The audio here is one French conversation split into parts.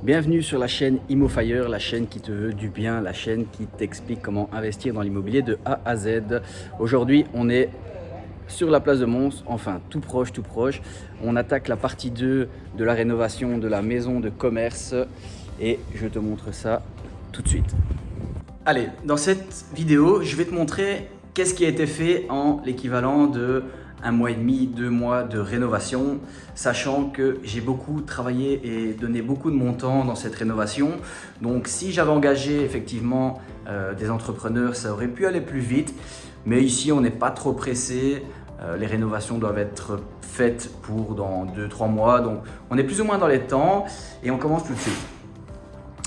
Bienvenue sur la chaîne ImmoFire, la chaîne qui te veut du bien, la chaîne qui t'explique comment investir dans l'immobilier de A à Z. Aujourd'hui, on est sur la place de Mons, enfin tout proche. On attaque la partie 2 de la rénovation de la maison de commerce et je te montre ça tout de suite. Allez, dans cette vidéo, je vais te montrer qu'est-ce qui a été fait en l'équivalent de 1 mois et demi, 2 mois de rénovation, sachant que j'ai beaucoup travaillé et donné beaucoup de mon temps dans cette rénovation. Donc si j'avais engagé effectivement des entrepreneurs, ça aurait pu aller plus vite. Mais ici, on n'est pas trop pressé. Les rénovations doivent être faites pour dans 2-3 mois. Donc on est plus ou moins dans les temps et on commence tout de suite.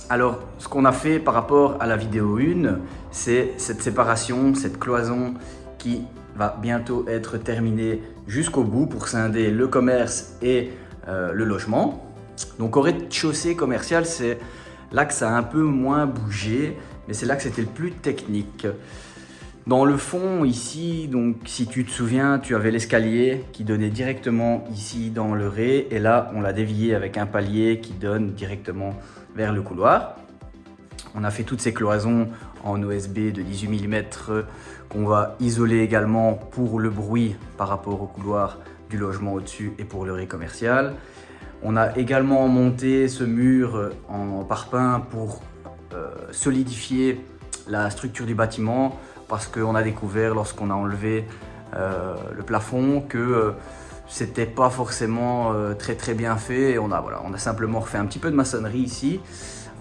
Alors, ce qu'on a fait par rapport à la vidéo 1, c'est cette séparation, cette cloison qui va bientôt être terminée jusqu'au bout pour scinder le commerce et le logement. Donc au rez-de-chaussée commercial, c'est là que ça a un peu moins bougé, mais c'est là que c'était le plus technique. Dans le fond ici, donc si tu te souviens, tu avais l'escalier qui donnait directement ici dans le rez, et là on l'a dévié avec un palier qui donne directement vers le couloir. On a fait toutes ces cloisons en OSB de 18 mm qu'on va isoler également pour le bruit par rapport au couloir du logement au-dessus et pour le rez commercial. On a également monté ce mur en parpaing pour solidifier la structure du bâtiment, parce qu'on a découvert lorsqu'on a enlevé le plafond que c'était pas forcément très bien fait. Et on a simplement refait un petit peu de maçonnerie ici.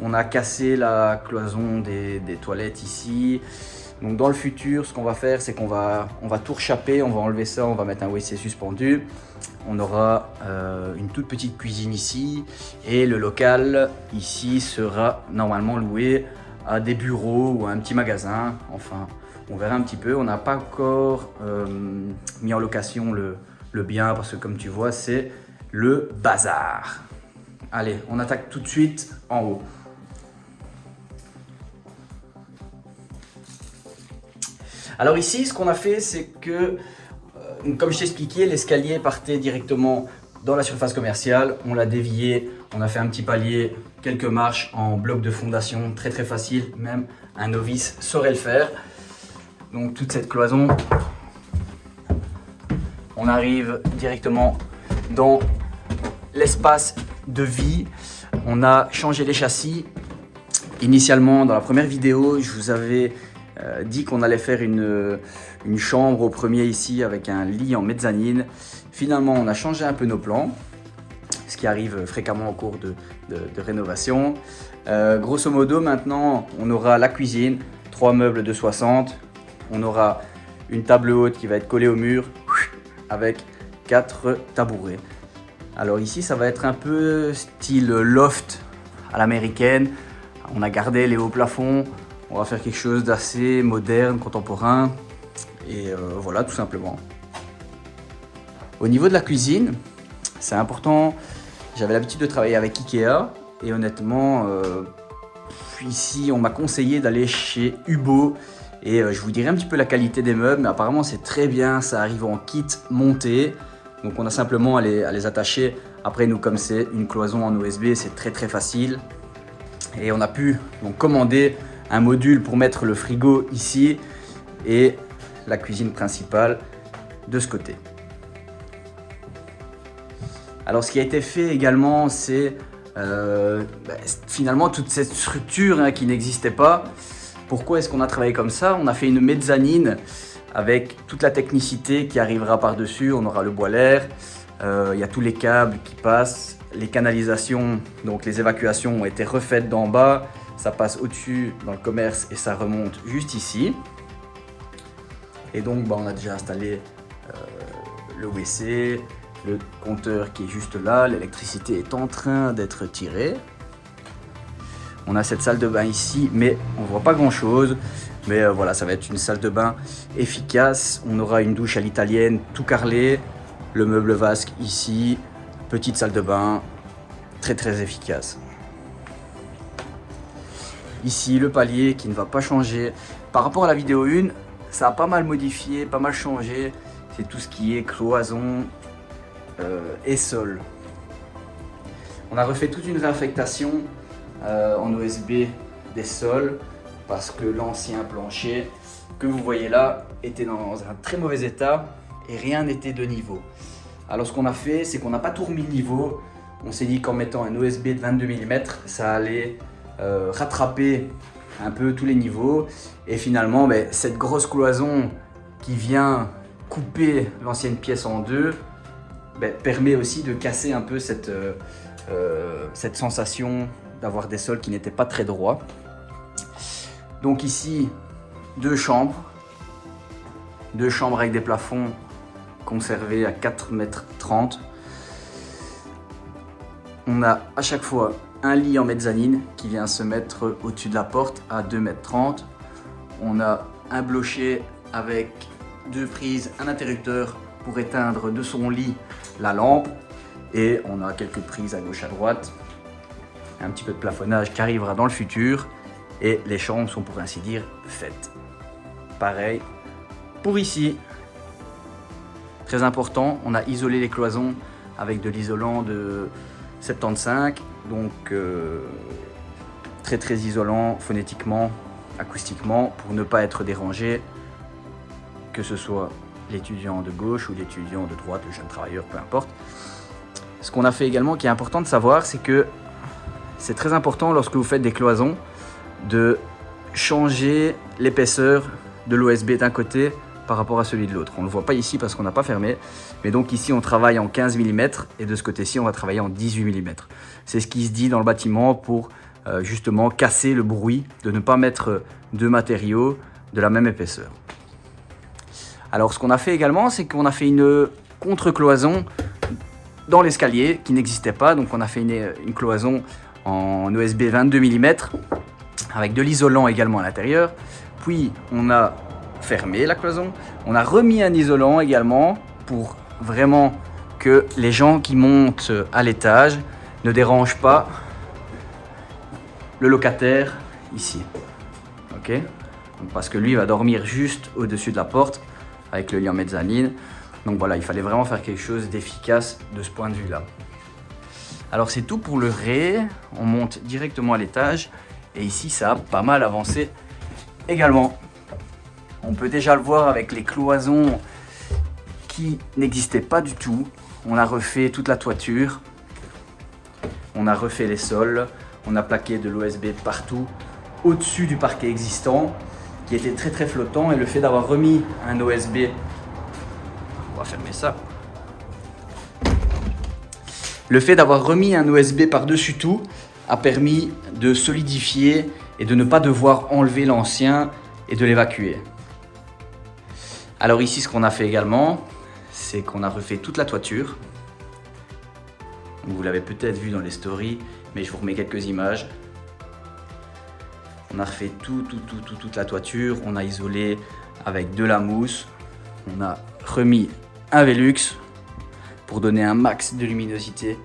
On a cassé la cloison des toilettes ici. Donc dans le futur, ce qu'on va faire, c'est qu'on va tout rechaper, on va enlever ça, on va mettre un WC suspendu. On aura une toute petite cuisine ici, et le local ici sera normalement loué à des bureaux ou à un petit magasin. Enfin, on verra un petit peu. On n'a pas encore mis en location le bien, parce que comme tu vois, c'est le bazar. Allez, on attaque tout de suite en haut. Alors ici, ce qu'on a fait, c'est que, comme je t'ai expliqué, l'escalier partait directement dans la surface commerciale. On l'a dévié, on a fait un petit palier, quelques marches en bloc de fondation, très facile, même un novice saurait le faire. Donc toute cette cloison, on arrive directement dans l'espace de vie. On a changé les châssis. Initialement, dans la première vidéo, je vous avais dit qu'on allait faire une chambre au premier ici avec un lit en mezzanine. Finalement, on a changé un peu nos plans, ce qui arrive fréquemment au cours de rénovation. Grosso modo, maintenant, on aura la cuisine, 3 meubles de 60. On aura une table haute qui va être collée au mur avec 4 tabourets. Alors ici, ça va être un peu style loft à l'américaine. On a gardé les hauts plafonds. On va faire quelque chose d'assez moderne, contemporain. Et voilà, tout simplement. Au niveau de la cuisine, c'est important. J'avais l'habitude de travailler avec Ikea. Et honnêtement, ici, on m'a conseillé d'aller chez Hubo. Et je vous dirai un petit peu la qualité des meubles. Mais apparemment, c'est très bien. Ça arrive en kit monté. Donc on a simplement à les attacher. Après, nous, comme c'est une cloison en OSB, c'est très facile. Et on a pu donc commander un module pour mettre le frigo ici et la cuisine principale de ce côté. Alors ce qui a été fait également, c'est finalement toute cette structure qui n'existait pas. Pourquoi est-ce qu'on a travaillé comme ça? On a fait une mezzanine avec toute la technicité qui arrivera par-dessus. On aura le boiler, il y a tous les câbles qui passent, les canalisations, donc les évacuations ont été refaites d'en bas. Ça passe au-dessus dans le commerce et ça remonte juste ici. Et donc on a déjà installé le WC, le compteur qui est juste là, l'électricité est en train d'être tirée. On a cette salle de bain ici, mais on ne voit pas grand chose. Mais voilà, ça va être une salle de bain efficace. On aura une douche à l'italienne, tout carrelé. Le meuble vasque ici, petite salle de bain, très efficace. Ici, le palier qui ne va pas changer. Par rapport à la vidéo 1, ça a pas mal modifié, pas mal changé. C'est tout ce qui est cloison et sol. On a refait toute une réaffectation en OSB des sols parce que l'ancien plancher que vous voyez là était dans un très mauvais état et rien n'était de niveau. Alors ce qu'on a fait, c'est qu'on n'a pas tout remis de niveau. On s'est dit qu'en mettant un OSB de 22 mm, ça allait rattraper un peu tous les niveaux. Et finalement, cette grosse cloison qui vient couper l'ancienne pièce en deux permet aussi de casser un peu cette sensation d'avoir des sols qui n'étaient pas très droits. Donc ici, deux chambres avec des plafonds conservés à 4,30 m. On a à chaque fois un lit en mezzanine qui vient se mettre au-dessus de la porte à 2,30 m. On a un blocher avec deux prises, un interrupteur pour éteindre de son lit la lampe. Et on a quelques prises à gauche à droite. Un petit peu de plafonnage qui arrivera dans le futur. Et les chambres sont pour ainsi dire faites. Pareil pour ici. Très important, on a isolé les cloisons avec de l'isolant de 75. Donc très isolant phonétiquement, acoustiquement pour ne pas être dérangé. Que ce soit l'étudiant de gauche ou l'étudiant de droite, le jeune travailleur, peu importe. Ce qu'on a fait également qui est important de savoir, c'est que c'est très important lorsque vous faites des cloisons de changer l'épaisseur de l'OSB d'un côté par rapport à celui de l'autre. On ne le voit pas ici parce qu'on n'a pas fermé, mais donc ici on travaille en 15 mm et de ce côté-ci on va travailler en 18 mm. C'est ce qui se dit dans le bâtiment pour justement casser le bruit, de ne pas mettre deux matériaux de la même épaisseur. Alors ce qu'on a fait également, c'est qu'on a fait une contre-cloison dans l'escalier qui n'existait pas. Donc on a fait une cloison en OSB 22 mm avec de l'isolant également à l'intérieur. Puis on a fermé la cloison. On a remis un isolant également pour vraiment que les gens qui montent à l'étage ne dérangent pas le locataire ici. Ok ? Donc parce que lui va dormir juste au-dessus de la porte avec le lit en mezzanine. Donc voilà, il fallait vraiment faire quelque chose d'efficace de ce point de vue-là. Alors c'est tout pour le rez. On monte directement à l'étage. Et ici, ça a pas mal avancé également. On peut déjà le voir avec les cloisons qui n'existaient pas du tout. On a refait toute la toiture. On a refait les sols. On a plaqué de l'OSB partout au-dessus du parquet existant qui était très flottant. Et le fait d'avoir remis un OSB... On va fermer ça. Le fait d'avoir remis un OSB par-dessus tout a permis de solidifier et de ne pas devoir enlever l'ancien et de l'évacuer. Alors ici, ce qu'on a fait également, c'est qu'on a refait toute la toiture. Vous l'avez peut-être vu dans les stories, mais je vous remets quelques images. On a refait toute la toiture, on a isolé avec de la mousse, on a remis un Velux pour donner un max de luminosité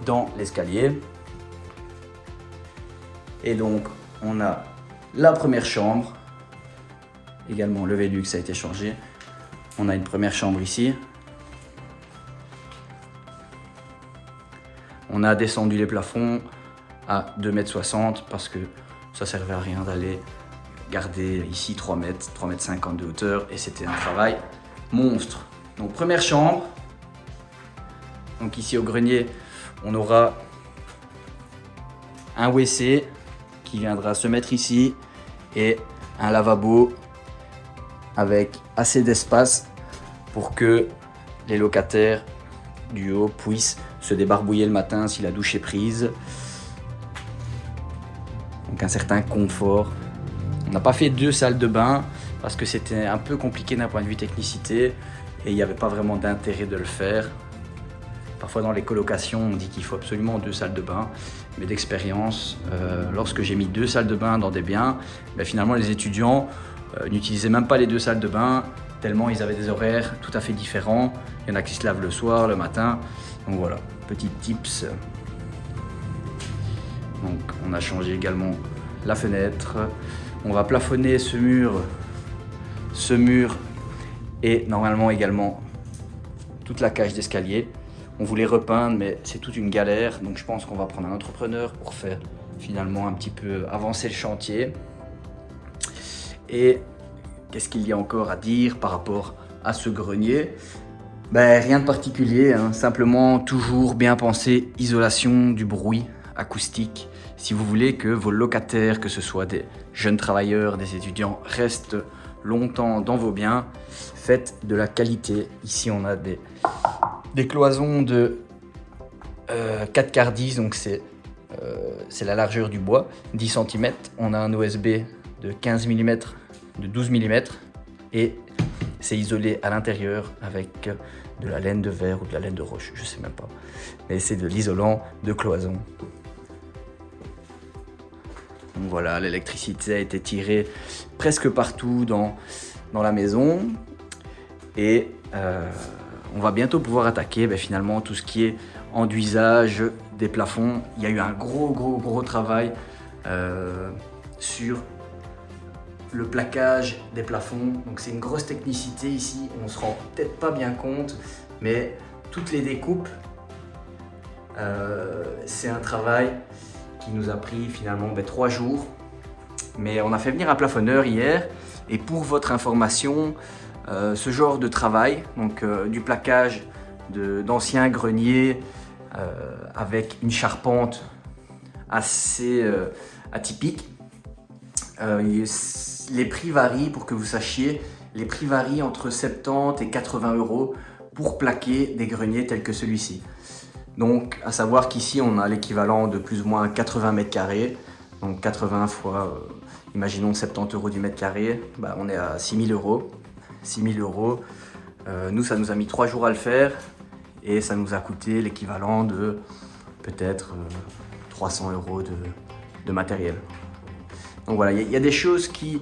dans l'escalier. Et donc on a la première chambre, également le Velux a été changé. On a une première chambre ici. On a descendu les plafonds à 2,60 m parce que ça servait à rien d'aller garder ici 3 m, 3,50 m de hauteur et c'était un travail monstre. Donc première chambre. Donc ici au grenier, on aura un WC qui viendra se mettre ici et un lavabo avec assez d'espace pour que les locataires du haut puissent se débarbouiller le matin si la douche est prise. Donc un certain confort. On n'a pas fait 2 salles de bain parce que c'était un peu compliqué d'un point de vue technicité et il n'y avait pas vraiment d'intérêt de le faire. Parfois dans les colocations, on dit qu'il faut absolument 2 salles de bain. Mais d'expérience, lorsque j'ai mis 2 salles de bain dans des biens, finalement les étudiants n'utilisaient même pas les 2 salles de bain, tellement ils avaient des horaires tout à fait différents. Il y en a qui se lavent le soir, le matin. Donc voilà, petit tips. Donc on a changé également la fenêtre. On va plafonner ce mur et normalement également toute la cage d'escalier. On voulait repeindre mais c'est toute une galère, donc je pense qu'on va prendre un entrepreneur pour faire finalement un petit peu avancer le chantier. Et qu'est-ce qu'il y a encore à dire par rapport à ce grenier? Ben, rien de particulier, hein. Simplement toujours bien penser isolation du bruit acoustique. Si vous voulez que vos locataires, que ce soit des jeunes travailleurs, des étudiants, restent longtemps dans vos biens, faites de la qualité. Ici on a des cloisons de 4/10, donc c'est la largeur du bois, 10 cm. On a un OSB de 15 mm, de 12 mm et c'est isolé à l'intérieur avec de la laine de verre ou de la laine de roche, je sais même pas. Mais c'est de l'isolant de cloison. Donc voilà, l'électricité a été tirée presque partout dans la maison. Et on va bientôt pouvoir attaquer finalement tout ce qui est enduisage des plafonds. Il y a eu un gros travail sur le plaquage des plafonds. Donc c'est une grosse technicité ici, on se rend peut-être pas bien compte, mais toutes les découpes, c'est un travail qui nous a pris finalement 3 jours. Mais on a fait venir un plafonneur hier, et pour votre information, ce genre de travail, donc du plaquage d'anciens greniers avec une charpente assez atypique, les prix varient, pour que vous sachiez, les prix varient entre 70 et 80 € pour plaquer des greniers tels que celui-ci. Donc à savoir qu'ici on a l'équivalent de plus ou moins 80 mètres carrés, donc 80 fois, imaginons 70 € du mètre carré, on est à 6 000 €. 6 000 €, nous ça nous a mis 3 jours à le faire et ça nous a coûté l'équivalent de peut-être 300 € de matériel. Donc voilà, il y a des choses qui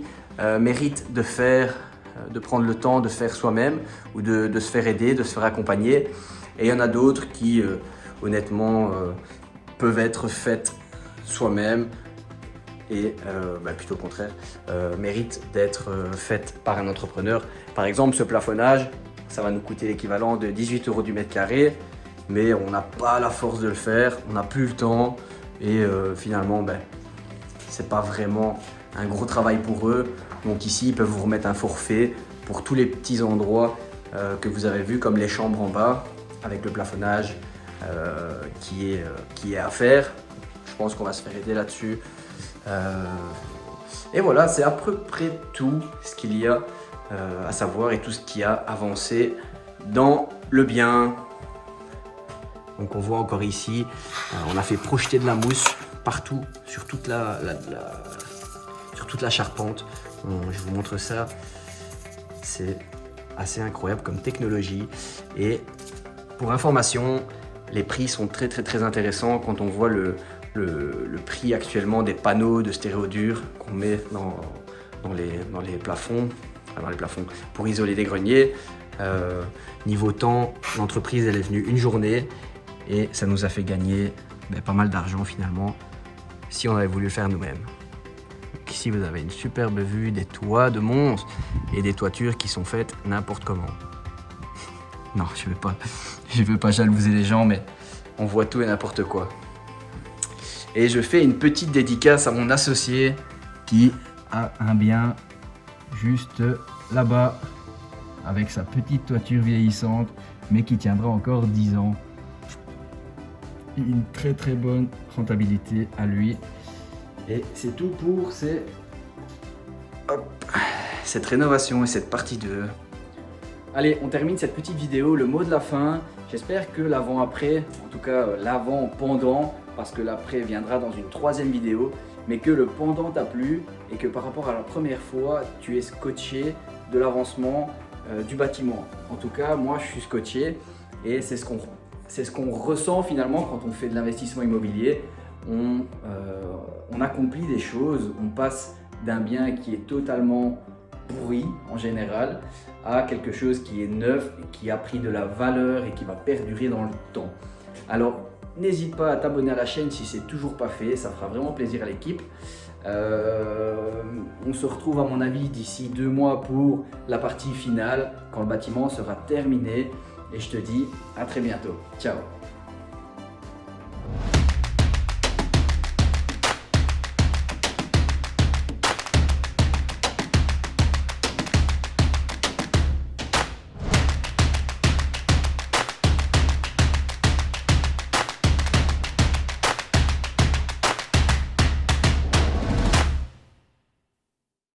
méritent de faire, de prendre le temps de faire soi-même ou de se faire aider, de se faire accompagner. Et il y en a d'autres qui, honnêtement, peuvent être faites soi-même et plutôt le contraire, méritent d'être faites par un entrepreneur. Par exemple, ce plafonnage, ça va nous coûter l'équivalent de 18 € du mètre carré, mais on n'a pas la force de le faire, on n'a plus le temps et finalement, c'est pas vraiment un gros travail pour eux. Donc ici, ils peuvent vous remettre un forfait pour tous les petits endroits que vous avez vus, comme les chambres en bas, avec le plafonnage qui est à faire. Je pense qu'on va se faire aider là-dessus. Et voilà, c'est à peu près tout ce qu'il y a à savoir et tout ce qui a avancé dans le bien. Donc on voit encore ici, on a fait projeter de la mousse partout sur toute la charpente. Je vous montre ça, c'est assez incroyable comme technologie. Et pour information, les prix sont très intéressants quand on voit le prix actuellement des panneaux de stéréodure qu'on met dans les plafonds pour isoler des greniers. Niveau temps, l'entreprise elle est venue une journée et ça nous a fait gagner pas mal d'argent finalement si on avait voulu le faire nous-mêmes. Ici vous avez une superbe vue des toits de Mons et des toitures qui sont faites n'importe comment. Non, je veux pas jalouser les gens, mais on voit tout et n'importe quoi. Et je fais une petite dédicace à mon associé qui a un bien juste là-bas avec sa petite toiture vieillissante, mais qui tiendra encore 10 ans. Une très bonne rentabilité à lui. Et c'est tout pour cette rénovation et cette partie 2. Allez, on termine cette petite vidéo, le mot de la fin. J'espère que l'avant-après, en tout cas l'avant-pendant, parce que l'après viendra dans une 3e vidéo, mais que le pendant t'a plu et que par rapport à la première fois, tu es scotché de l'avancement du bâtiment. En tout cas, moi je suis scotché et c'est ce qu'on ressent finalement quand on fait de l'investissement immobilier. On accomplit des choses, on passe d'un bien qui est totalement pourri en général à quelque chose qui est neuf, qui a pris de la valeur et qui va perdurer dans le temps. Alors n'hésite pas à t'abonner à la chaîne si c'est toujours pas fait, ça fera vraiment plaisir à l'équipe. On se retrouve à mon avis d'ici 2 mois pour la partie finale quand le bâtiment sera terminé et je te dis à très bientôt. Ciao.